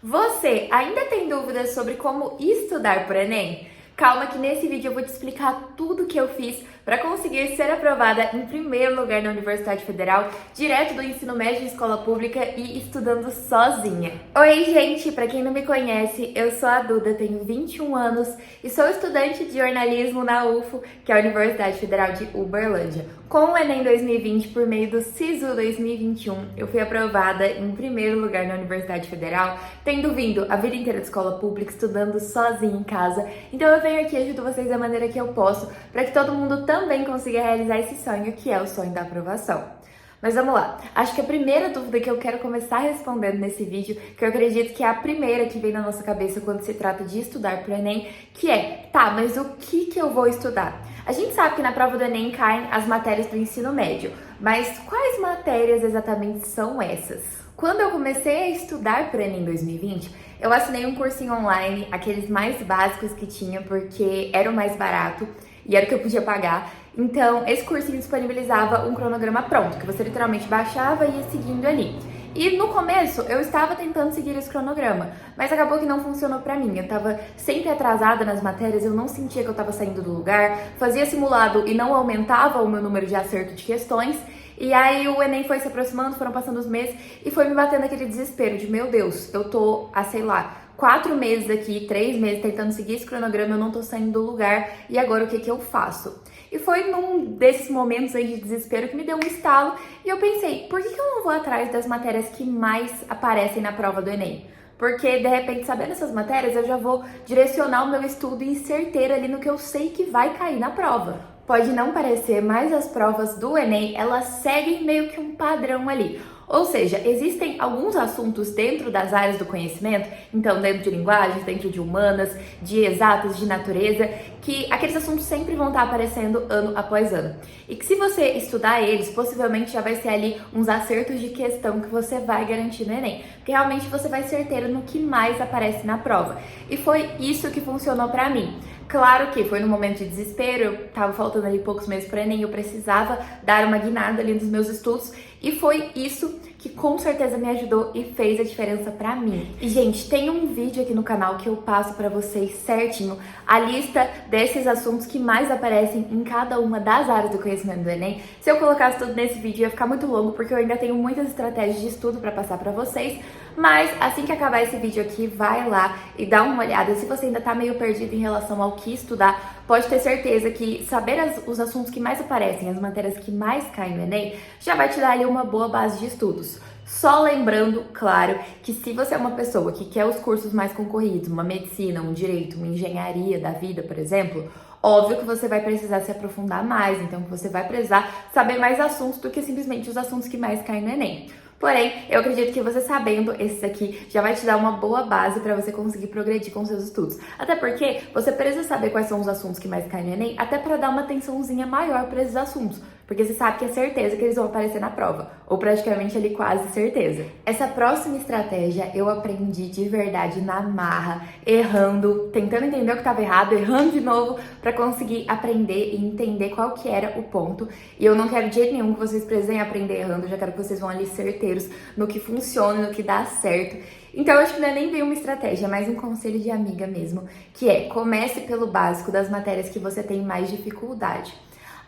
Você ainda tem dúvidas sobre como estudar para o Enem? Calma que nesse vídeo eu vou te explicar tudo o que eu fiz para conseguir ser aprovada em primeiro lugar na Universidade Federal, direto do ensino médio de escola pública e estudando sozinha. Oi, gente! Para quem não me conhece, eu sou a Duda, tenho 21 anos e sou estudante de jornalismo na UFO, que é a Universidade Federal de Uberlândia. Com o Enem 2020, por meio do SISU 2021, eu fui aprovada em primeiro lugar na Universidade Federal, tendo vindo a vida inteira de escola pública, estudando sozinha em casa. Então eu venho aqui e ajudo vocês da maneira que eu posso, para que todo mundo também consiga realizar esse sonho, que é o sonho da aprovação. Mas vamos lá, acho que a primeira dúvida que eu quero começar respondendo nesse vídeo, que eu acredito que é a primeira que vem na nossa cabeça quando se trata de estudar para o Enem, que é, tá, mas o que eu vou estudar? A gente sabe que na prova do Enem caem as matérias do ensino médio, mas quais matérias exatamente são essas? Quando eu comecei a estudar para o Enem 2020, eu assinei um cursinho online, aqueles mais básicos que tinha, porque era o mais barato e era o que eu podia pagar. Então, esse cursinho disponibilizava um cronograma pronto, que você literalmente baixava e ia seguindo ali. E no começo eu estava tentando seguir esse cronograma, mas acabou que não funcionou pra mim. Eu tava sempre atrasada nas matérias, eu não sentia que eu tava saindo do lugar, fazia simulado e não aumentava o meu número de acerto de questões. E aí o Enem foi se aproximando, foram passando os meses e foi me batendo aquele desespero de, meu Deus, eu tô há, sei lá, 4 meses aqui, 3 meses tentando seguir esse cronograma, eu não tô saindo do lugar, e agora o que eu faço? E foi num desses momentos aí de desespero que me deu um estalo e eu pensei, por que eu não vou atrás das matérias que mais aparecem na prova do Enem? Porque, de repente, sabendo essas matérias, eu já vou direcionar o meu estudo e ir certeira ali no que eu sei que vai cair na prova. Pode não parecer, mas as provas do Enem, elas seguem meio que um padrão ali. Ou seja, existem alguns assuntos dentro das áreas do conhecimento, então dentro de linguagens, dentro de humanas, de exatas, de natureza, que aqueles assuntos sempre vão estar aparecendo ano após ano. E que se você estudar eles, possivelmente já vai ser ali uns acertos de questão que você vai garantir no Enem. Porque realmente você vai certeiro no que mais aparece na prova. E foi isso que funcionou pra mim. Claro que foi num momento de desespero, tava faltando ali poucos meses para o Enem, eu precisava dar uma guinada ali nos meus estudos e foi isso que com certeza me ajudou e fez a diferença pra mim. E gente, tem um vídeo aqui no canal que eu passo pra vocês certinho a lista desses assuntos que mais aparecem em cada uma das áreas do conhecimento do Enem. Se eu colocasse tudo nesse vídeo ia ficar muito longo porque eu ainda tenho muitas estratégias de estudo pra passar pra vocês, mas assim que acabar esse vídeo aqui, vai lá e dá uma olhada. Se você ainda tá meio perdido em relação ao que estudar, pode ter certeza que saber os assuntos que mais aparecem, as matérias que mais caem no Enem, já vai te dar ali uma boa base de estudos. Só lembrando, claro, que se você é uma pessoa que quer os cursos mais concorridos, uma medicina, um direito, uma engenharia da vida, por exemplo, óbvio que você vai precisar se aprofundar mais, então você vai precisar saber mais assuntos do que simplesmente os assuntos que mais caem no Enem. Porém, eu acredito que você sabendo esses aqui já vai te dar uma boa base para você conseguir progredir com seus estudos. Até porque você precisa saber quais são os assuntos que mais caem no Enem, até para dar uma atençãozinha maior para esses assuntos. Porque você sabe que é certeza que eles vão aparecer na prova, ou praticamente ali quase certeza. Essa próxima estratégia eu aprendi de verdade na marra, errando, tentando entender o que estava errado, errando de novo, para conseguir aprender e entender qual que era o ponto. E eu não quero de jeito nenhum que vocês precisem aprender errando, eu já quero que vocês vão ali certeiros no que funciona, no que dá certo. Então, eu acho que não é nem bem uma estratégia, é mais um conselho de amiga mesmo, que é, comece pelo básico das matérias que você tem mais dificuldade.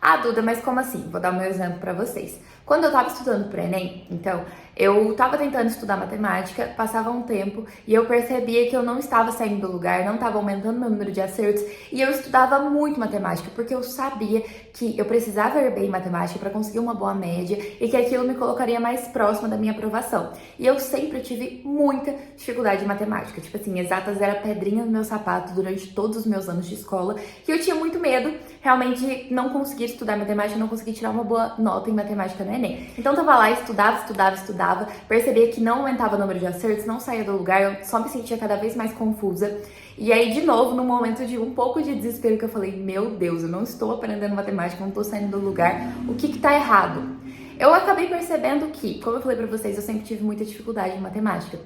Ah, Duda, mas como assim? Vou dar o meu exemplo para vocês. Quando eu tava estudando pro Enem, então, eu tava tentando estudar matemática, passava um tempo e eu percebia que eu não estava saindo do lugar, não estava aumentando meu número de acertos e eu estudava muito matemática, porque eu sabia que eu precisava ir bem em matemática para conseguir uma boa média e que aquilo me colocaria mais próxima da minha aprovação. E eu sempre tive muita dificuldade em matemática, tipo assim, exatas era pedrinha no meu sapato durante todos os meus anos de escola, que eu tinha muito medo realmente de não conseguir estudar matemática, não conseguir tirar uma boa nota em matemática no Enem. Então eu tava lá, estudava, percebia que não aumentava o número de acertos, não saía do lugar, eu só me sentia cada vez mais confusa. E aí, de novo, num momento de um pouco de desespero, que eu falei, meu Deus, eu não estou aprendendo matemática, não tô saindo do lugar, o que tá errado? Eu acabei percebendo que, como eu falei pra vocês, eu sempre tive muita dificuldade em matemática.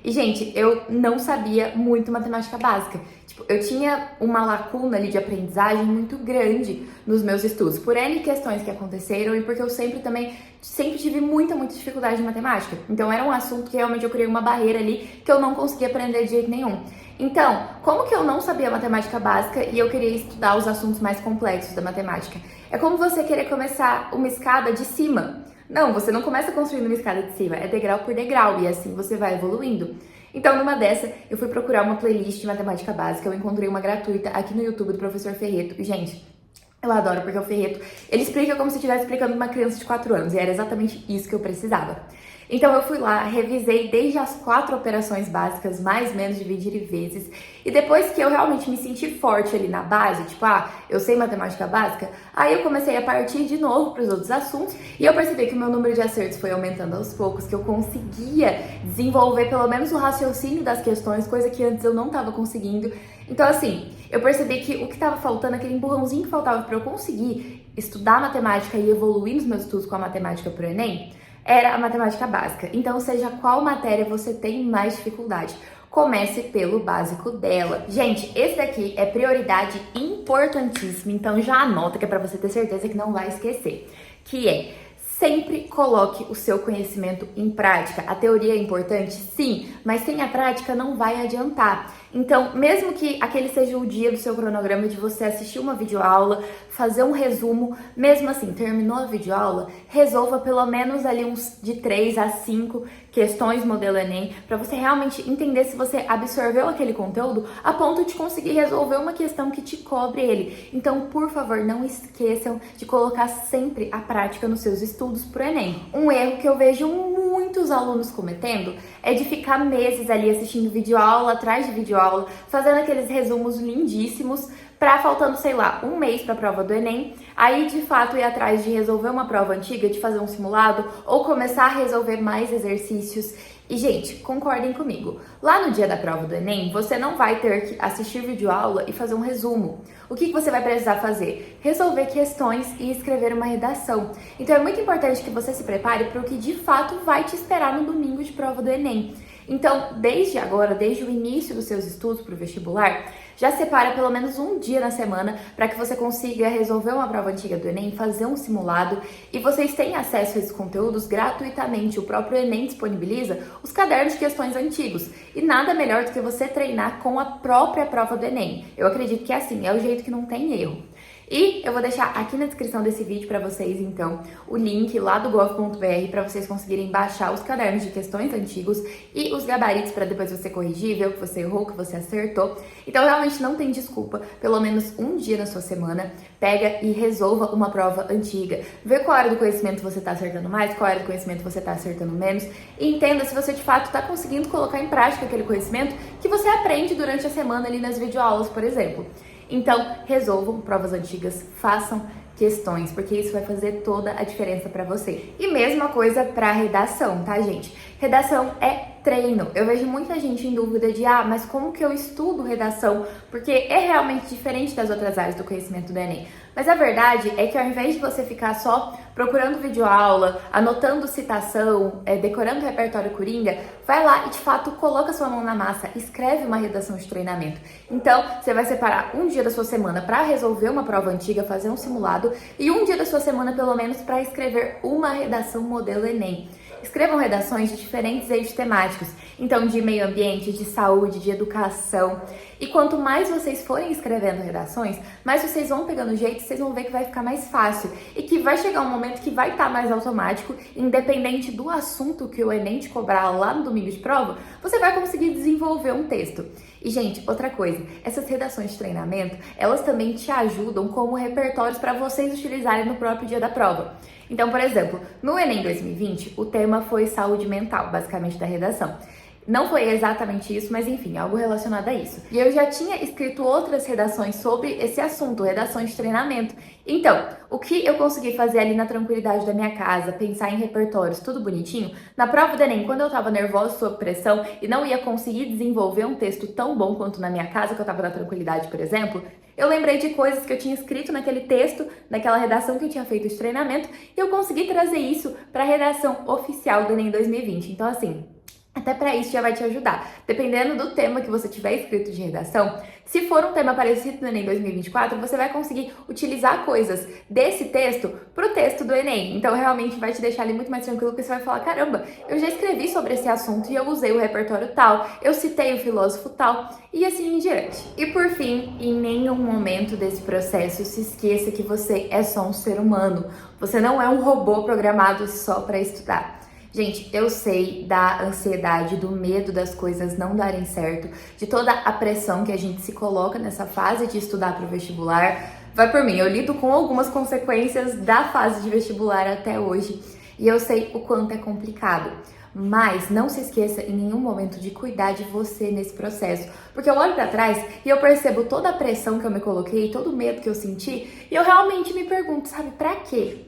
E, gente, eu não sabia muito matemática básica. Tipo, eu tinha uma lacuna ali de aprendizagem muito grande nos meus estudos, por N questões que aconteceram e porque eu sempre também sempre tive muita dificuldade em matemática. Então era um assunto que realmente eu criei uma barreira ali que eu não conseguia aprender de jeito nenhum. Então, como que eu não sabia matemática básica e eu queria estudar os assuntos mais complexos da matemática? É como você querer começar uma escada de cima. Não, você não começa construindo uma escada de cima, é degrau por degrau e assim você vai evoluindo. Então, numa dessa, eu fui procurar uma playlist de matemática básica, eu encontrei uma gratuita aqui no YouTube do professor Ferreto. E, gente, eu adoro porque o Ferreto, ele explica como se estivesse explicando uma criança de 4 anos, e era exatamente isso que eu precisava. Então eu fui lá, revisei desde as 4 operações básicas, mais, menos, dividir e vezes, e depois que eu realmente me senti forte ali na base, tipo, eu sei matemática básica, aí eu comecei a partir de novo para os outros assuntos, e eu percebi que o meu número de acertos foi aumentando aos poucos, que eu conseguia desenvolver pelo menos o raciocínio das questões, coisa que antes eu não estava conseguindo. Então assim, eu percebi que o que estava faltando, aquele empurrãozinho que faltava para eu conseguir estudar matemática e evoluir nos meus estudos com a matemática pro Enem, era a matemática básica. Então, seja qual matéria você tem mais dificuldade, comece pelo básico dela. Gente, esse daqui é prioridade importantíssima, então já anota que é para você ter certeza que não vai esquecer, que é: sempre coloque o seu conhecimento em prática. A teoria é importante? Sim, mas sem a prática não vai adiantar. Então, mesmo que aquele seja o dia do seu cronograma de você assistir uma videoaula, fazer um resumo, mesmo assim, terminou a videoaula, resolva pelo menos ali uns de 3 a 5 questões modelo Enem, para você realmente entender se você absorveu aquele conteúdo a ponto de conseguir resolver uma questão que te cobre ele. Então, por favor, não esqueçam de colocar sempre a prática nos seus estudos pro Enem. Um erro que eu vejo muitos alunos cometendo é de ficar meses ali assistindo videoaula atrás de videoaula, fazendo aqueles resumos lindíssimos, faltando, sei lá, um mês para a prova do Enem, aí de fato ir atrás de resolver uma prova antiga, de fazer um simulado ou começar a resolver mais exercícios. E, gente, concordem comigo, lá no dia da prova do Enem, você não vai ter que assistir videoaula e fazer um resumo. O que você vai precisar fazer? Resolver questões e escrever uma redação. Então é muito importante que você se prepare para o que de fato vai te esperar no domingo de prova do Enem. Então, desde agora, desde o início dos seus estudos para o vestibular, já separa pelo menos um dia na semana para que você consiga resolver uma prova antiga do Enem, fazer um simulado, e vocês têm acesso a esses conteúdos gratuitamente. O próprio Enem disponibiliza os cadernos de questões antigos, e nada melhor do que você treinar com a própria prova do Enem. Eu acredito que é assim, é o jeito que não tem erro. E eu vou deixar aqui na descrição desse vídeo para vocês, então, o link lá do gov.br para vocês conseguirem baixar os cadernos de questões antigos e os gabaritos para depois você corrigir, ver o que você errou, o que você acertou. Então, realmente não tem desculpa, pelo menos um dia na sua semana, pega e resolva uma prova antiga. Vê qual área do conhecimento você está acertando mais, qual área do conhecimento você está acertando menos, e entenda se você de fato está conseguindo colocar em prática aquele conhecimento que você aprende durante a semana ali nas videoaulas, por exemplo. Então, resolvam provas antigas, façam questões, porque isso vai fazer toda a diferença para você. E mesma coisa para redação, tá, gente? Redação é treino. Eu vejo muita gente em dúvida de, mas como que eu estudo redação? Porque é realmente diferente das outras áreas do conhecimento do Enem. Mas a verdade é que ao invés de você ficar só procurando videoaula, anotando citação, decorando repertório coringa, vai lá e de fato coloca sua mão na massa, escreve uma redação de treinamento. Então, você vai separar um dia da sua semana para resolver uma prova antiga, fazer um simulado, e um dia da sua semana pelo menos para escrever uma redação modelo Enem. Escrevam redações de diferentes eixos temáticos, então de meio ambiente, de saúde, de educação. E quanto mais vocês forem escrevendo redações, mais vocês vão pegando jeito, vocês vão ver que vai ficar mais fácil e que vai chegar um momento que vai estar mais automático, independente do assunto que o Enem te cobrar lá no domingo de prova, você vai conseguir desenvolver um texto. E, gente, outra coisa, essas redações de treinamento, elas também te ajudam como repertórios para vocês utilizarem no próprio dia da prova. Então, por exemplo, no Enem 2020, o tema foi saúde mental, basicamente, da redação. Não foi exatamente isso, mas enfim, algo relacionado a isso. E eu já tinha escrito outras redações sobre esse assunto, redações de treinamento. Então, o que eu consegui fazer ali na tranquilidade da minha casa, pensar em repertórios, tudo bonitinho, na prova do Enem, quando eu tava nervosa, sob pressão, e não ia conseguir desenvolver um texto tão bom quanto na minha casa, que eu tava na tranquilidade, por exemplo, eu lembrei de coisas que eu tinha escrito naquele texto, naquela redação que eu tinha feito de treinamento, e eu consegui trazer isso para a redação oficial do Enem 2020. Então, assim, Até para isso já vai te ajudar. Dependendo do tema que você tiver escrito de redação, se for um tema parecido no Enem 2024, você vai conseguir utilizar coisas desse texto para o texto do Enem. Então, realmente vai te deixar ali muito mais tranquilo, porque você vai falar, caramba, eu já escrevi sobre esse assunto e eu usei o repertório tal, eu citei o filósofo tal, e assim em diante. E por fim, em nenhum momento desse processo se esqueça que você é só um ser humano. Você não é um robô programado só para estudar. Gente, eu sei da ansiedade, do medo das coisas não darem certo, de toda a pressão que a gente se coloca nessa fase de estudar para o vestibular. Vai por mim, eu lido com algumas consequências da fase de vestibular até hoje e eu sei o quanto é complicado. Mas não se esqueça em nenhum momento de cuidar de você nesse processo, porque eu olho para trás e eu percebo toda a pressão que eu me coloquei, todo o medo que eu senti e eu realmente me pergunto, sabe, para quê?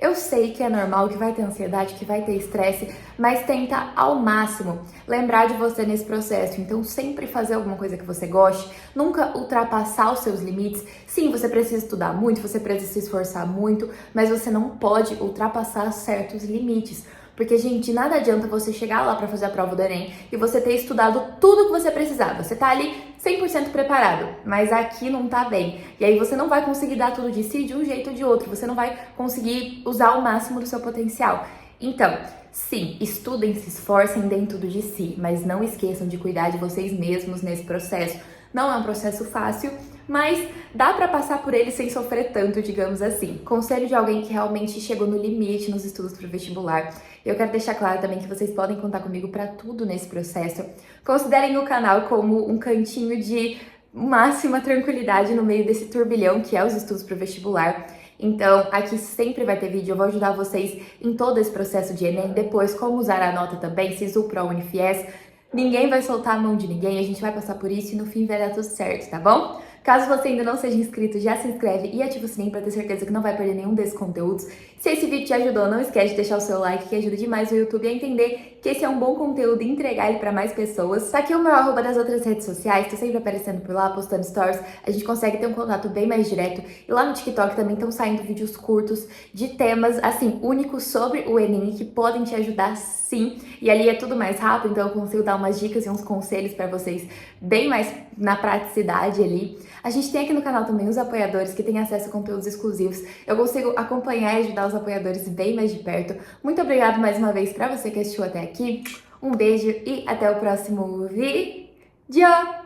Eu sei que é normal, que vai ter ansiedade, que vai ter estresse, mas tenta ao máximo lembrar de você nesse processo. Então, sempre fazer alguma coisa que você goste, nunca ultrapassar os seus limites. Sim, você precisa estudar muito, você precisa se esforçar muito, mas você não pode ultrapassar certos limites. Porque, gente, nada adianta você chegar lá para fazer a prova do Enem e você ter estudado tudo que você precisava. Você tá ali 100% preparado, mas aqui não tá bem. E aí você não vai conseguir dar tudo de si de um jeito ou de outro. Você não vai conseguir usar o máximo do seu potencial. Então, sim, estudem, se esforcem, deem tudo de si, mas não esqueçam de cuidar de vocês mesmos nesse processo. Não é um processo fácil, mas dá para passar por ele sem sofrer tanto, digamos assim. Conselho de alguém que realmente chegou no limite nos estudos para o vestibular. Eu quero deixar claro também que vocês podem contar comigo para tudo nesse processo. Considerem o canal como um cantinho de máxima tranquilidade no meio desse turbilhão que é os estudos para o vestibular. Então, aqui sempre vai ter vídeo, eu vou ajudar vocês em todo esse processo de Enem, depois como usar a nota também, SISU, PROA, UniFies. Ninguém vai soltar a mão de ninguém, a gente vai passar por isso e no fim vai dar tudo certo, tá bom? Caso você ainda não seja inscrito, já se inscreve e ativa o sininho para ter certeza que não vai perder nenhum desses conteúdos. Se esse vídeo te ajudou, não esquece de deixar o seu like, que ajuda demais o YouTube a entender que esse é um bom conteúdo e entregar ele para mais pessoas. Tá aqui o meu arroba das outras redes sociais, tô sempre aparecendo por lá, postando stories, a gente consegue ter um contato bem mais direto. E lá no TikTok também estão saindo vídeos curtos de temas, assim, únicos sobre o Enem que podem te ajudar sim. E ali é tudo mais rápido, então eu consigo dar umas dicas e uns conselhos para vocês bem mais na praticidade ali. A gente tem aqui no canal também os apoiadores que têm acesso a conteúdos exclusivos. Eu consigo acompanhar e ajudar os apoiadores bem mais de perto. Muito obrigada mais uma vez para você que assistiu até aqui. Um beijo e até o próximo vídeo.